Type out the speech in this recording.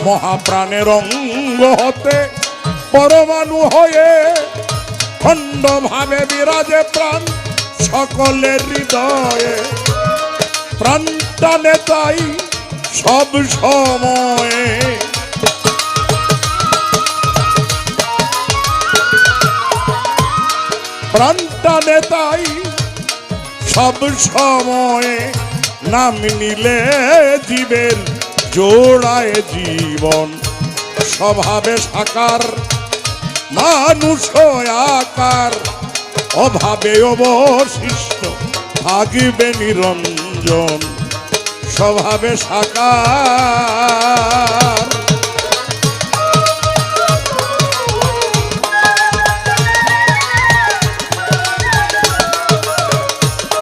মহাপ্রাণের অঙ্গ হতে পরমাণু হয়ে খণ্ড ভাবে বিরাজে প্রাণ সকলের হৃদয়ে। প্রাণ টানে তাই সব সময়ে, প্রাণ টানে তাই সব সময়ে। নাম নিলে জীবের জোড়ায় জীবন, স্বভাবে সাকার মানুষ আকার। অভাবে অবশিষ্ট থাকবে নিরঞ্জন, স্বভাবে সাকার।